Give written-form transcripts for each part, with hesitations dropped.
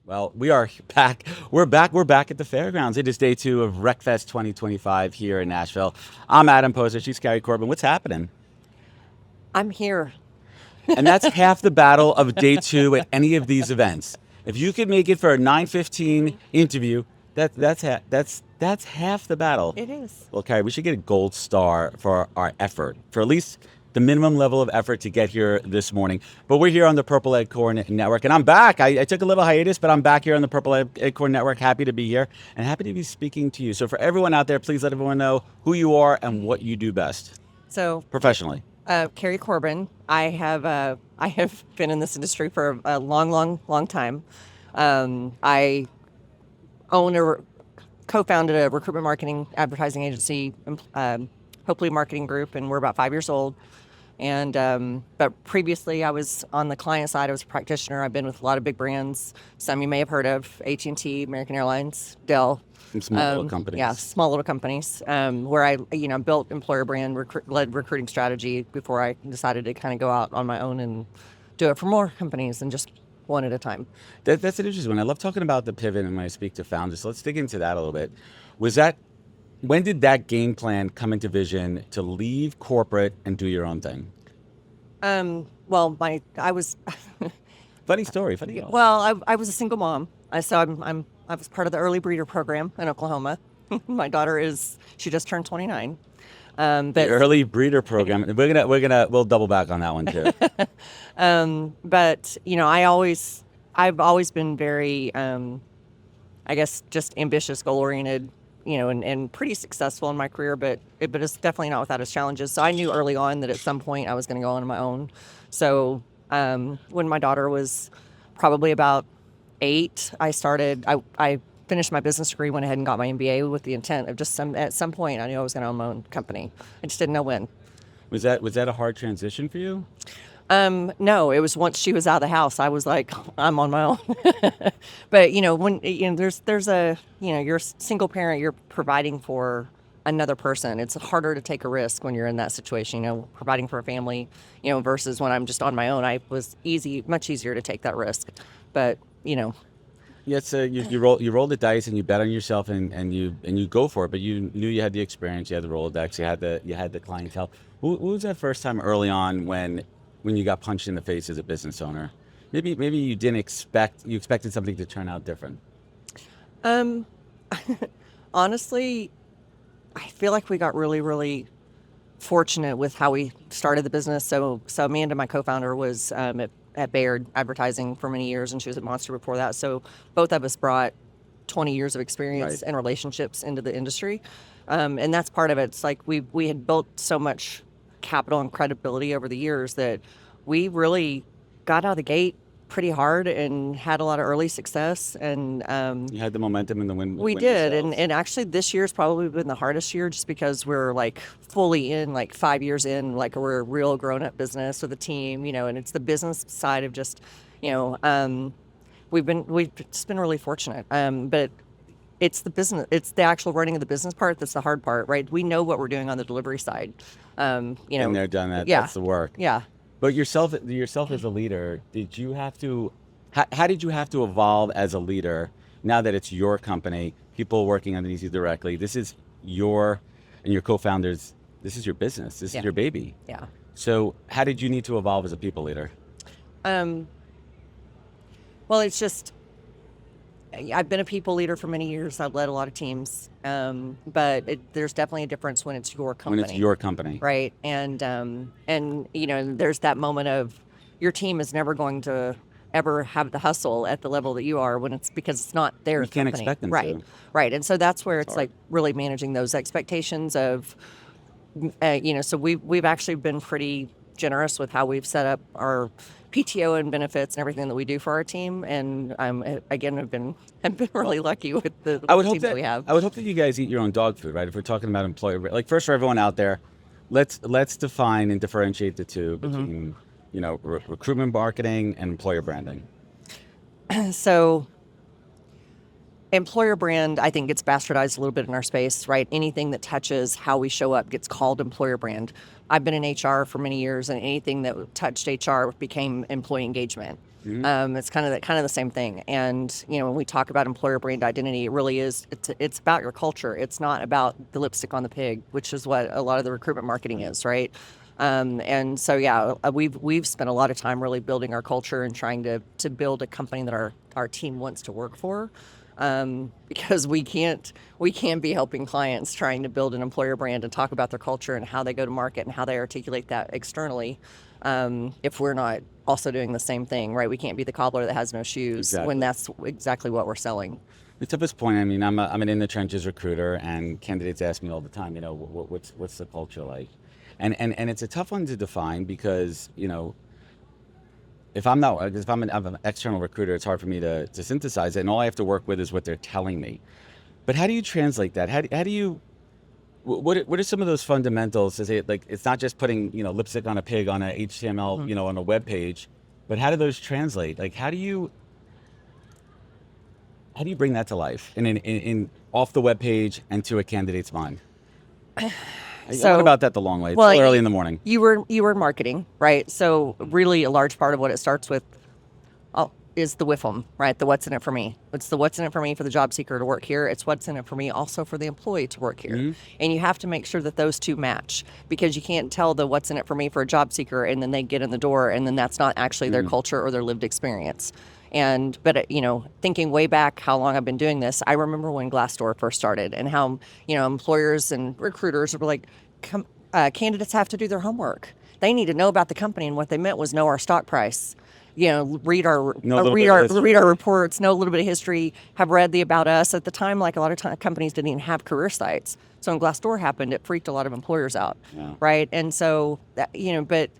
Well, we are back. We're back. We're back at the fairgrounds. It is day 2 of RecFest 2025 here in Nashville. I'm Adam Posner. She's Carrie Corbin. What's happening? I'm here. And that's half the battle of day 2 at any of these events. If you could make it for a 9:15 interview, that's half the battle. It is. Well, Carrie, we should get a gold star for our effort, for at least the minimum level of effort to get here this morning. But we're here on the Purple Acorn Network, and I'm back. I took a little hiatus, but I'm back here on the Purple Acorn Network. Happy to be here and happy to be speaking to you. So for everyone out there, please let everyone know who you are and what you do best So, professionally. Carrie Corbin. I have been in this industry for a long time. I co-founded a recruitment marketing advertising agency, Hope Leigh Marketing Group, and we're about 5 years old. And but previously, I was on the client side. I was a practitioner. I've been with a lot of big brands. Some you may have heard of: AT&T, American Airlines, Dell. Some small little companies. Yeah, small little companies. Where I, built employer brand, led recruiting strategy before I decided to kind of go out on my own and do it for more companies than just one at a time. That's an interesting one. I love talking about the pivot and when I speak to founders. So let's dig into that a little bit. When did that game plan come into vision to leave corporate and do your own thing? Well, I was Funny story. Funny. I was a single mom. So I was part of the early breeder program in Oklahoma. My daughter she just turned 29. The But early breeder program. We'll double back on that one too. but I've always been very, I guess, just ambitious, goal oriented, and pretty successful in my career. But it's definitely not without its challenges. So I knew early on that at some point I was going to go on my own. So when my daughter was probably about 8, I finished my business degree, went ahead and got my MBA with the intent of at some point I knew I was going to own my own company. I just didn't know when. Was that a hard transition for you? No, it was once she was out of the house, I was like, I'm on my own. But when there's you're a single parent, you're providing for another person. It's harder to take a risk when you're in that situation, providing for a family, versus when I'm just on my own. Much easier to take that risk. But Yeah, so you roll the dice and you bet on yourself and you go for it. But you knew you had the experience, you had the Rolodex, you had the clientele. What was that first time early on when you got punched in the face as a business owner? Maybe you expected something to turn out different. Honestly, I feel like we got really, really fortunate with how we started the business. So Amanda, my co-founder, was at Baird Advertising for many years, and she was at Monster before that. So both of us brought 20 years of experience and relationships into the industry. And that's part of it. It's like we had built so much capital and credibility over the years that we really got out of the gate pretty hard and had a lot of early success. And you had the momentum and the win. We did. And actually this year's probably been the hardest year just because we're like fully in, like 5 years in, like we're a real grown up business with a team, and it's the business side of just, we've just been really fortunate. But it's the actual running of the business part that's the hard part, right? We know what we're doing on the delivery side. And they're done that. Yeah. That's the work. Yeah. But yourself as a leader, how did you have to evolve as a leader now that it's your company, people working underneath you directly? This is and your co-founders, this is your business. This is your baby. Yeah. So how did you need to evolve as a people leader? Well, it's just, I've been a people leader for many years. I've led a lot of teams, but there's definitely a difference when it's your company. When it's your company, right? And there's that moment of your team is never going to ever have the hustle at the level that you are because it's not their company. You can't expect them to. Right. And so that's where it's like really managing those expectations of, So we've actually been pretty generous with how we've set up our PTO and benefits and everything that we do for our team, and again have been really lucky with the team that we have. I would hope that you guys eat your own dog food, right? If we're talking about employer, like first for everyone out there, let's define and differentiate the two between recruitment marketing and employer branding. So employer brand, I think, gets bastardized a little bit in our space, right? Anything that touches how we show up gets called employer brand. I've been in HR for many years, and anything that touched HR became employee engagement. It's kind of the same thing. And when we talk about employer brand identity, it really is. It's about your culture. It's not about the lipstick on the pig, which is what a lot of the recruitment marketing is, right? And so we've spent a lot of time really building our culture and trying to build a company that our team wants to work for. Because we can't be helping clients trying to build an employer brand and talk about their culture and how they go to market and how they articulate that externally, if we're not also doing the same thing, right? We can't be the cobbler that has no shoes when that's exactly what we're selling. It's at this point, I mean, I'm an in the trenches recruiter, and candidates ask me all the time, what's the culture like? And it's a tough one to define because, if I'm an external recruiter, it's hard for me to synthesize it, and all I have to work with is what they're telling me. But how do you translate that? How do you, what are some of those fundamentals to say, like, it's not just putting, lipstick on a pig on a HTML, on a web page, but how do those translate? Like, how do you bring that to life in off the web page and to a candidate's mind? So, what about that the long way? It's still early in the morning. You were in marketing, right? So really a large part of what it starts with is the WIFM, right? The what's in it for me. It's the what's in it for me for the job seeker to work here. It's what's in it for me also for the employee to work here. And you have to make sure that those two match, because you can't tell the what's in it for me for a job seeker and then they get in the door and then that's not actually their culture or their lived experience. But thinking way back how long I've been doing this, I remember when Glassdoor first started and how, employers and recruiters were like, candidates have to do their homework. They need to know about the company, and what they meant was know our stock price. Read our reports, know a little bit of history, have read the About Us. At the time, like a lot of companies didn't even have career sites. So when Glassdoor happened, it freaked a lot of employers out, right? And so, but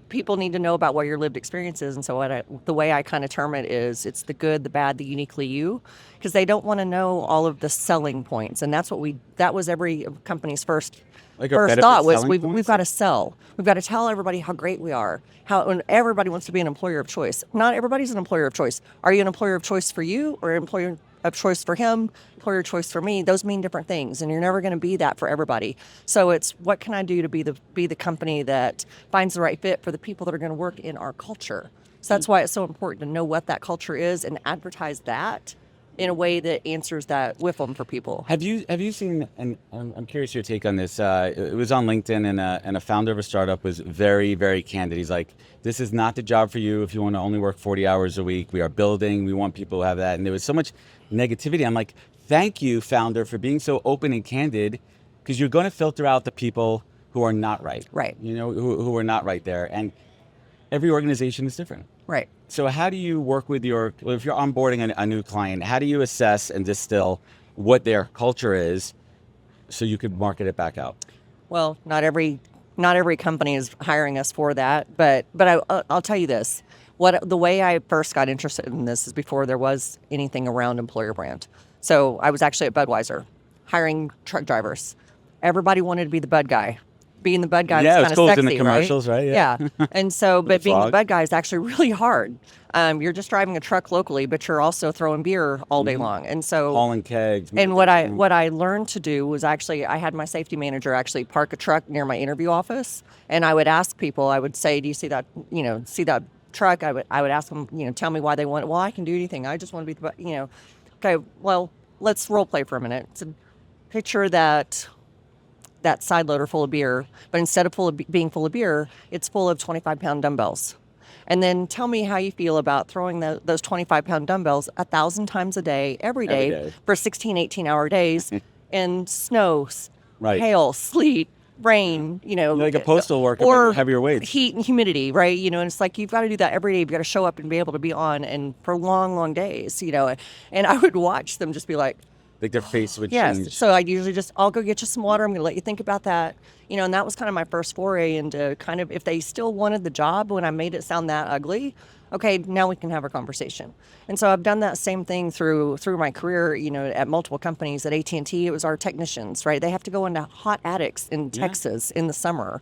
people need to know about what your lived experience is. And so the way I kind of term it is it's the good, the bad, the uniquely you, because they don't want to know all of the selling points. And that was every company's first thought was we've got to sell. We've got to tell everybody how great we are. And everybody wants to be an employer of choice. Not everybody's an employer of choice. Are you an employer of choice for you or an employer of choice for him, employer of choice for me? Those mean different things, and you're never going to be that for everybody. So it's what can I do to be the company that finds the right fit for the people that are going to work in our culture. So that's why it's so important to know what that culture is and advertise that in a way that answers that WIFM for people. Have you seen, and I'm curious your take on this, it was on LinkedIn, and a founder of a startup was very, very candid. He's like, this is not the job for you if you want to only work 40 hours a week. We are building, we want people to have that. And there was so much negativity. I'm like, thank you, founder, for being so open and candid, because you're going to filter out the people who are not right. Right. Who are not right there. And every organization is different. Right. So how do you work with if you're onboarding a new client, how do you assess and distill what their culture is so you could market it back out? Well, not every company is hiring us for that, but I'll tell you this. The way I first got interested in this is before there was anything around employer brand. So I was actually at Budweiser hiring truck drivers. Everybody wanted to be the Bud guy. Being the Bud guy is kind of cool. sexy, in the commercials, right? Yeah. And so, but being the Bud guy is actually really hard. You're just driving a truck locally, but you're also throwing beer all day long. And so, hauling kegs. And what I learned to do was actually, I had my safety manager actually park a truck near my interview office, and I would ask people. I would say, "Do you see that? See that truck?" I would ask them, tell me why they want it. Well, I can do anything. I just want to be the, Okay, well, let's role play for a minute. So picture that side loader full of beer, but instead of being full of beer, it's full of 25-pound dumbbells. And then tell me how you feel about throwing those 25-pound dumbbells 1,000 times a day, every day. For 16, 18-hour days in snow, hail, sleet, rain, like a postal worker, or heavier weights, heat and humidity, right? And it's like you've got to do that every day. You've got to show up and be able to be on, and for long, long days, And I would watch them just be like their face would change. Yes. So I'd usually I'll go get you some water. I'm going to let you think about that. And that was kind of my first foray into kind of, if they still wanted the job when I made it sound that ugly, okay, now we can have a conversation. And so I've done that same thing through my career, at multiple companies. At AT&T, it was our technicians, right? They have to go into hot attics in Texas in the summer.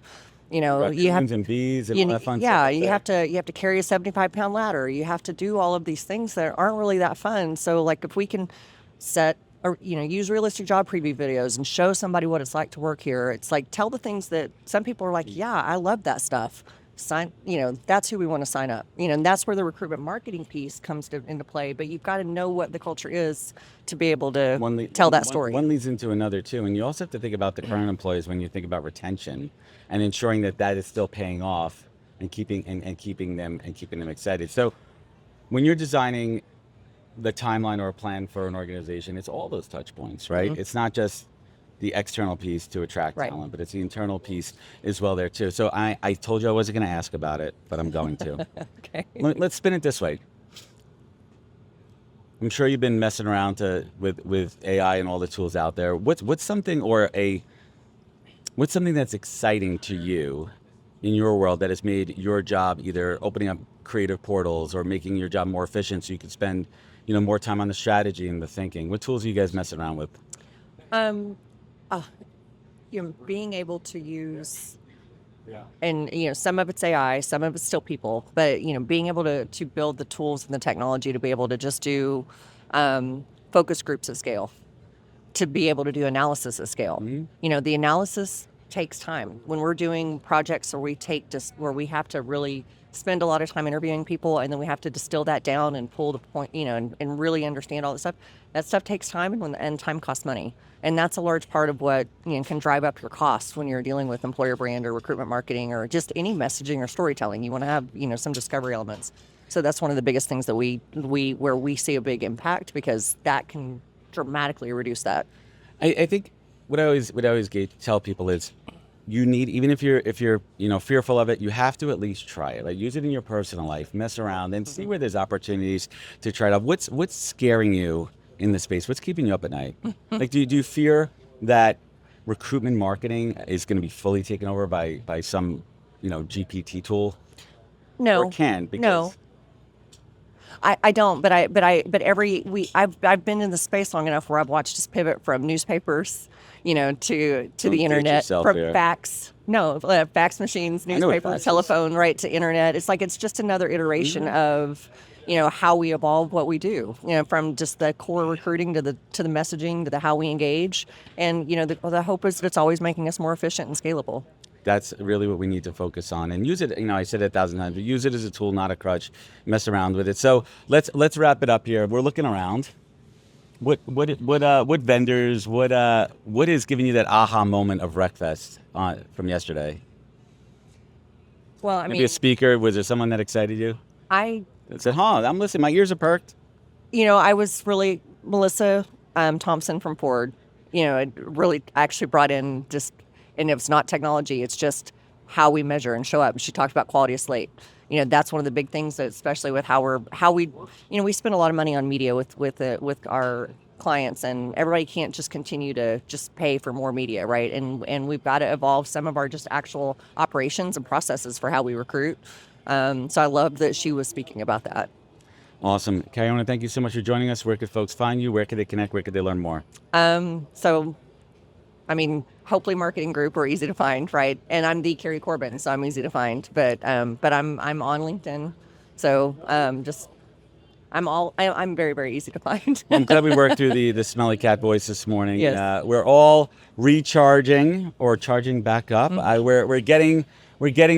You have and bees and all that fun stuff. You have to carry a 75-pound ladder. You have to do all of these things that aren't really that fun. So like if we can set or use realistic job preview videos and show somebody what it's like to work here. It's like tell the things that some people are like, yeah, I love that stuff. that's who we want to sign up. And that's where the recruitment marketing piece comes into play. But you've got to know what the culture is to be able to tell that story. One leads into another too, and you also have to think about the current employees when you think about retention and ensuring that is still paying off and keeping them excited. So when you're designing the timeline or a plan for an organization, it's all those touch points, right? It's not just the external piece to attract talent, but it's the internal piece as well there too. So I told you I wasn't going to ask about it, but I'm going to. Okay. Let's spin it this way. I'm sure you've been messing around with AI and all the tools out there. What's something that's exciting to you in your world that has made your job either opening up creative portals or making your job more efficient so you can spend more time on the strategy and the thinking? What tools are you guys messing around with? Being able to use, and some of it's AI, some of it's still people, but being able to build the tools and the technology to be able to just do focus groups at scale, to be able to do analysis at scale. The analysis takes time. When we're doing projects where we have to really spend a lot of time interviewing people, and then we have to distill that down and pull the point, and really understand all that stuff. That stuff takes time, and time costs money. And that's a large part of what can drive up your costs when you're dealing with employer brand or recruitment marketing or just any messaging or storytelling. You want to have some discovery elements. So that's one of the biggest things that where we see a big impact, because that can dramatically reduce that. I think what I always tell people is, you need, even if you're fearful of it, you have to at least try it. Like, use it in your personal life, mess around, and see where there's opportunities to try it out. What's scaring you in the space? What's keeping you up at night? Like, do you fear that recruitment marketing is going to be fully taken over by some GPT tool? No, or can because no. I don't, but I've been in the space long enough where I've watched us pivot from newspapers, to the internet, from here. fax machines, newspaper, telephone, right to internet. It's just another iteration of how we evolve what we do. From just the core recruiting to the messaging to the how we engage, and the hope is that it's always making us more efficient and scalable. That's really what we need to focus on, and use it. I said it 1,000 times, but use it as a tool, not a crutch. Mess around with it. So let's wrap it up here. We're looking around. What vendors? What is giving you that aha moment of RecFest from yesterday? Well, Maybe a speaker. Was there someone that excited you? I said, I'm listening. My ears are perked. I was really Melissa Thompson from Ford. It really actually brought in just. And it's not technology, it's just how we measure and show up. She talked about quality of slate. That's one of the big things, that especially with how we spend a lot of money on media with our clients, and everybody can't just continue to just pay for more media, right? And we've got to evolve some of our just actual operations and processes for how we recruit. So I love that she was speaking about that. Awesome. Carrie, I want to thank you so much for joining us. Where could folks find you? Where could they connect? Where could they learn more? Hope Leigh Marketing Group, we're easy to find, right? And I'm the Carrie Corbin, so I'm easy to find. But I'm on LinkedIn, so I'm very, very easy to find. Well, I'm glad we worked through the smelly cat voice this morning. Yes. We're all recharging or charging back up. We're getting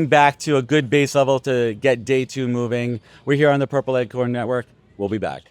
back to a good base level to get day 2 moving. We're here on the Purple Leghorn Network. We'll be back.